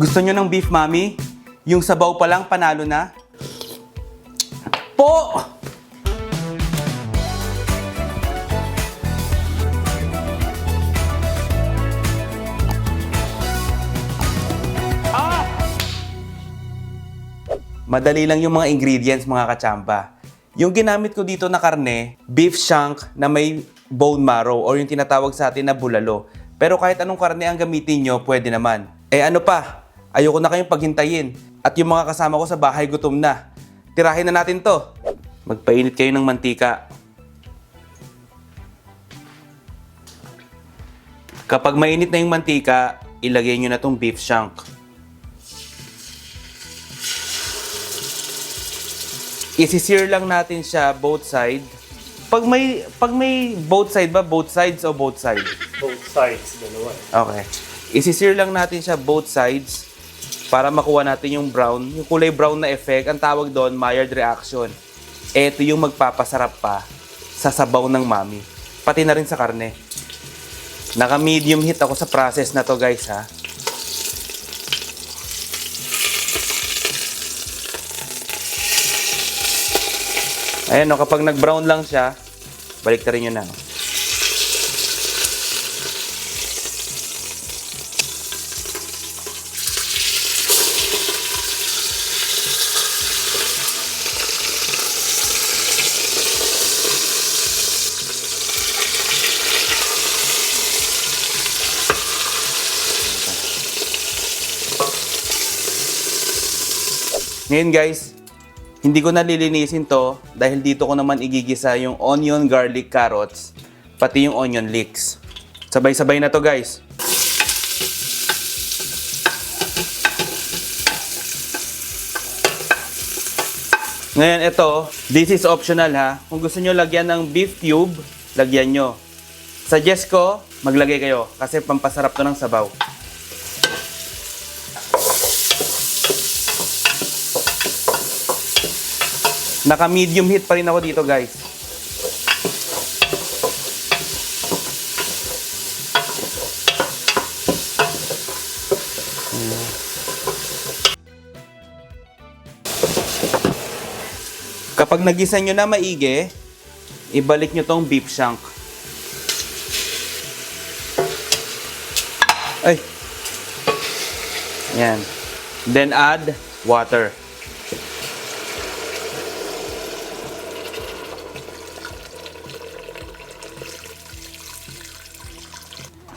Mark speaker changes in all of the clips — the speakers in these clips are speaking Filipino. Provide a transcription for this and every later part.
Speaker 1: Gusto nyo ng beef, mami? Yung sabaw pa lang, panalo na? Po! Madali lang yung mga ingredients, mga kachamba. Yung ginamit ko dito na karne, beef shank na may bone marrow or yung tinatawag sa atin na bulalo. Pero kahit anong karne ang gamitin nyo, pwede naman. Eh ano pa? Ayoko na kayong paghintayin. At yung mga kasama ko sa bahay gutom na. Tirahin na natin to. Magpainit kayo ng mantika. Kapag mainit na yung mantika, ilagay nyo na tong beef shank. Isi-sear lang natin siya both side. Pag may both side ba? Both sides o both side?
Speaker 2: Both sides, dalawa.
Speaker 1: Okay. Isi-sear lang natin siya both sides para makuha natin yung brown. Yung kulay brown na effect, ang tawag doon, Maillard reaction. Ito yung magpapasarap pa sa sabaw ng mami. Pati na rin sa karne. Naka-medium heat ako sa process na to, guys, ha. Ayan, no, kapag nag-brown lang siya, balik ta rin yun na. No? Ngayon, guys, hindi ko nalilinisin to dahil dito ko naman igigisa yung onion, garlic, carrots, pati yung onion leeks. Sabay-sabay na to, guys. Ngayon, ito, this is optional, ha. Kung gusto nyo lagyan ng beef cube, lagyan nyo. Suggest ko, maglagay kayo kasi pampasarap to ng sabaw. Naka-medium heat pa rin ako dito, guys. Kapag nagisa nyo na maigi, ibalik nyo tong beef shank. Ay! Yan. Then add water.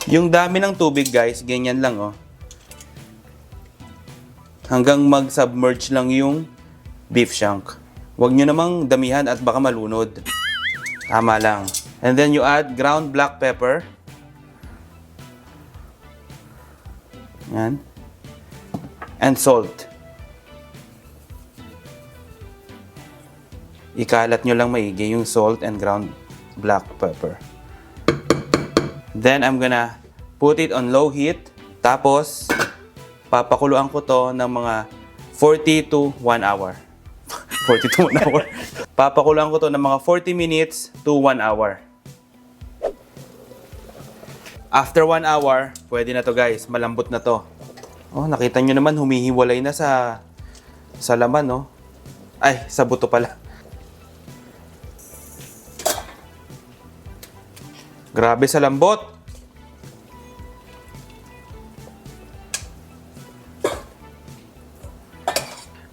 Speaker 1: Yung dami ng tubig, guys, ganyan lang, oh. Hanggang mag-submerge lang yung beef shank. Huwag nyo namang damihan at baka malunod. Tama lang. And then you add ground black pepper. Yan. And salt. Ikalat nyo lang maigi yung salt and ground black pepper. Then, I'm gonna put it on low heat. Tapos, papakuluan ko to ng mga 40 to 1 hour. 40 to 1 hour. Papakuluan ko to ng mga 40 minutes to 1 hour. After 1 hour, pwede na to, guys. Malambot na to. Oh, nakita nyo naman, humihiwalay na sa laman, no? Ay, sa buto pala. Grabe sa lambot.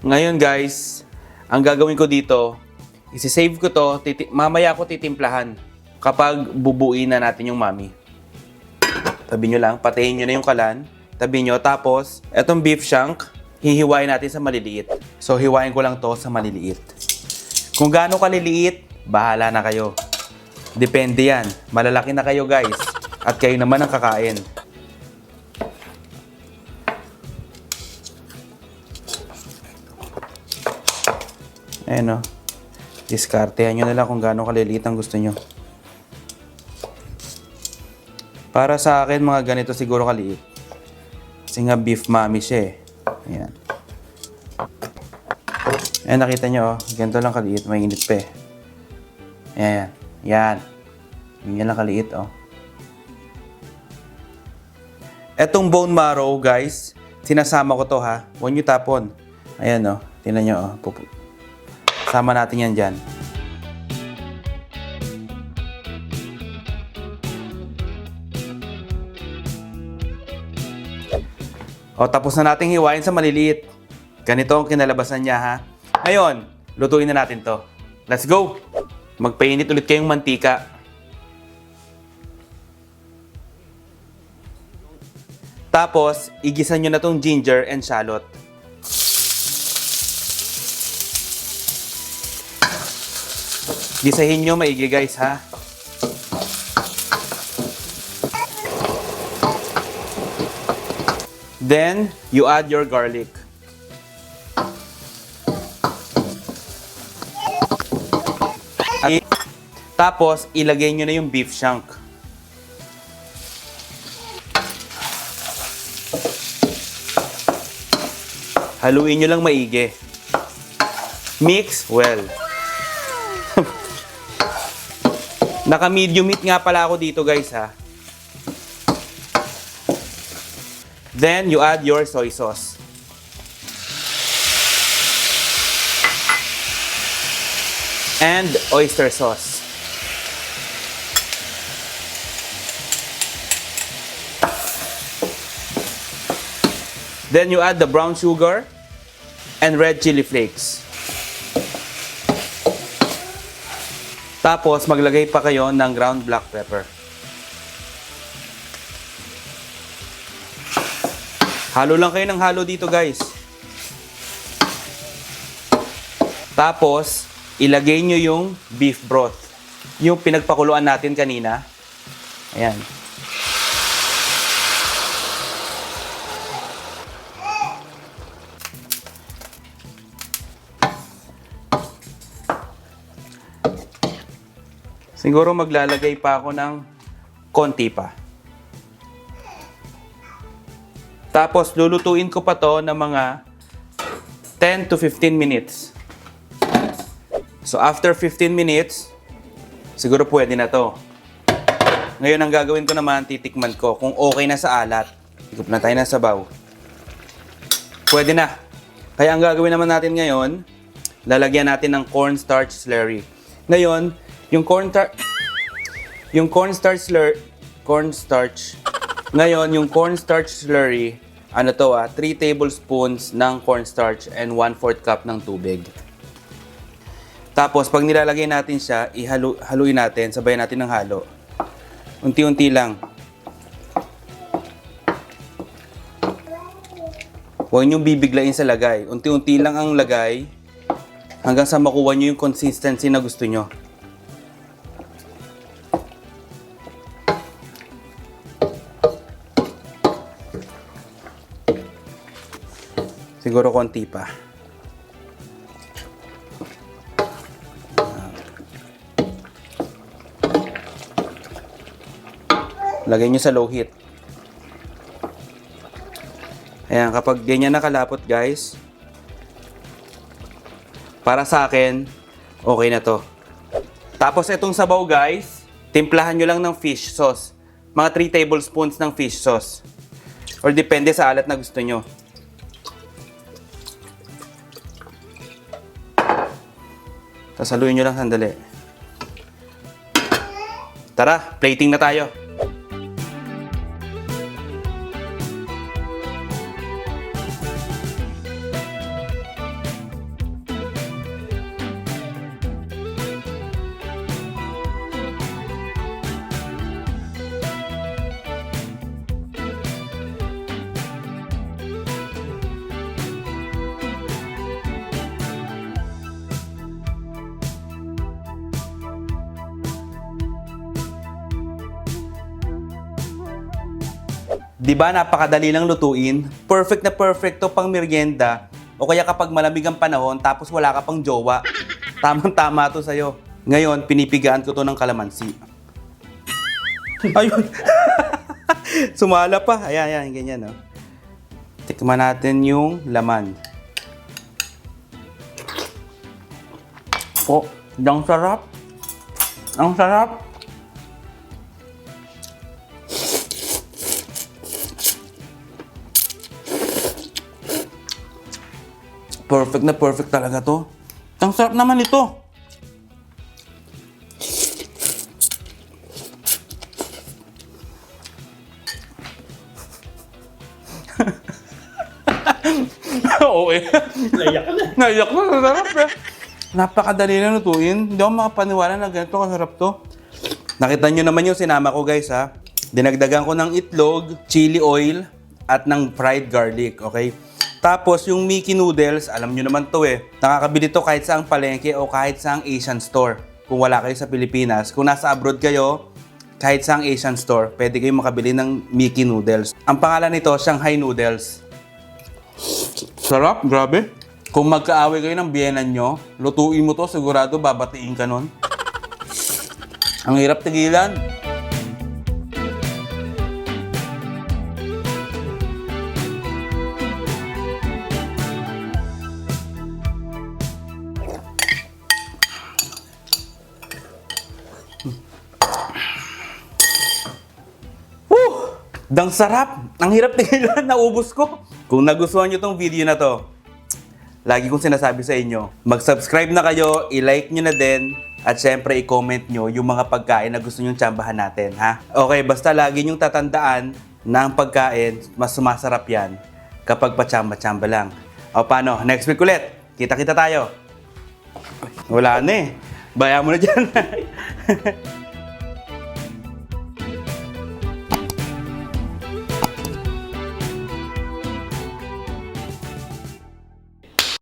Speaker 1: Ngayon, guys, ang gagawin ko dito, isi-save ko to, mamaya ko titimplahan kapag bubuin na natin yung mami. Tabi nyo lang, patayin nyo na yung kalan, tabi nyo, tapos, etong beef shank, hihiwain natin sa maliliit. So, hiwain ko lang to sa maliliit. Kung gaano kaliliit, bahala na kayo. Depende yan. Malalaki na kayo, guys. At kayo naman ang kakain. Ayan, o. Diskartehan nyo na lang kung gaano kaliliit ang gusto nyo. Para sa akin, mga ganito siguro kaliit. Kasi nga beef mami siya, eh. Ayan. Ayan, nakita nyo, oh. Ganito lang kaliit. Mainit pa, eh. Ayan. Yan. Ganyan lang kaliit, oh. Etong bone marrow, guys, sinasama ko to ha. Huwag nyo tapon. Ayan o. Tingnan nyo o. Sama natin yan dyan. O, tapos na nating hiwain sa maliliit. Ganito ang kinalabasan niya ha. Ngayon, lutuin na natin to. Let's go! Magpainit ulit kayong mantika. Tapos, igisa nyo na tong ginger and shallot. Gisahin nyo maigi guys ha. Then, you add your garlic. Tapos, ilagay nyo na yung beef chunk. Haluin nyo lang maigi. Mix well. Naka-medium heat nga pala ako dito guys ha. Then, you add your soy sauce. And oyster sauce. Then you add the brown sugar and red chili flakes. Tapos maglagay pa kayo ng ground black pepper. Halo lang kayo ng halo dito guys. Tapos ilagay nyo yung beef broth. Yung pinagpakuluan natin kanina. Ayan. Siguro maglalagay pa ako ng konti pa. Tapos lulutuin ko pa to ng mga 10 to 15 minutes. So after 15 minutes, siguro pwede na to. Ngayon ang gagawin ko naman, titikman ko kung okay na sa alat. Higop na tayo ng sabaw. Pwede na. Kaya ang gagawin naman natin ngayon, lalagyan natin ng cornstarch slurry. Ngayon, yung cornstarch slurry, ano to 3 tablespoons ng cornstarch and 1/4 cup ng tubig. Tapos pag nilalagay natin siya, haluin natin, sabayan natin ng halo. Unti-unti lang. Huwag niyong bibiglain sa lagay. Unti-unti lang ang lagay hanggang sa makuha niyo yung consistency na gusto niyo. Siguro konti pa. Lagay nyo sa low heat. Ayan, kapag ganyan nakalapot guys, para sa akin, okay na to. Tapos itong sabaw guys, timplahan nyo lang ng fish sauce. Mga 3 tablespoons ng fish sauce. Or depende sa alat na gusto nyo. Sasaluin nyo lang sandali. Tara, plating na tayo. Di ba napakadali lang lutuin? Perfect na perfect to pang merienda. O kaya kapag malamig ang panahon tapos wala ka pang jowa. Tamang-tama to sa'yo. Ngayon, pinipigaan ko to ng kalamansi. Ayun. Sumala pa. Ayan, ganyan. No? Tikman natin yung laman. Oh, ang sarap. Ang sarap. Perfect na perfect talaga to. Ang sarap naman ito. Oo eh.
Speaker 2: Naiyak ka na.
Speaker 1: Naiyak na, sarap eh. Napakadali na lutuin. Hindi ako makapaniwala na ganito kasarap to. Nakita nyo naman yung sinama ko guys ha. Dinagdagan ko ng itlog, chili oil, at ng fried garlic, okay? Tapos yung Mickey noodles, alam nyo naman to eh. Nakakabili to kahit saang palengke o kahit saang Asian store. Kung wala kayo sa Pilipinas. Kung nasa abroad kayo, kahit saang Asian store, pwede kayong makabili ng Mickey noodles. Ang pangalan nito, Shanghai noodles. Sarap, grabe. Kung magkaaway kayo ng biyenan nyo, lutuin mo to, sigurado babatiin ka nun. Ang hirap tigilan. Dang sarap! Ang hirap tigilan, naubos ko. Kung nagustuhan nyo tong video na to, lagi kong sinasabi sa inyo, mag-subscribe na kayo, i-like nyo na din, at syempre i-comment nyo yung mga pagkain na gusto nyong tsambahan natin, ha? Okay, basta lagi nyong tatandaan na ang pagkain, mas sumasarap yan kapag patsamba-tsamba lang. O paano? Next week ulit, kita-kita tayo. Wala na eh. Baya mo na dyan.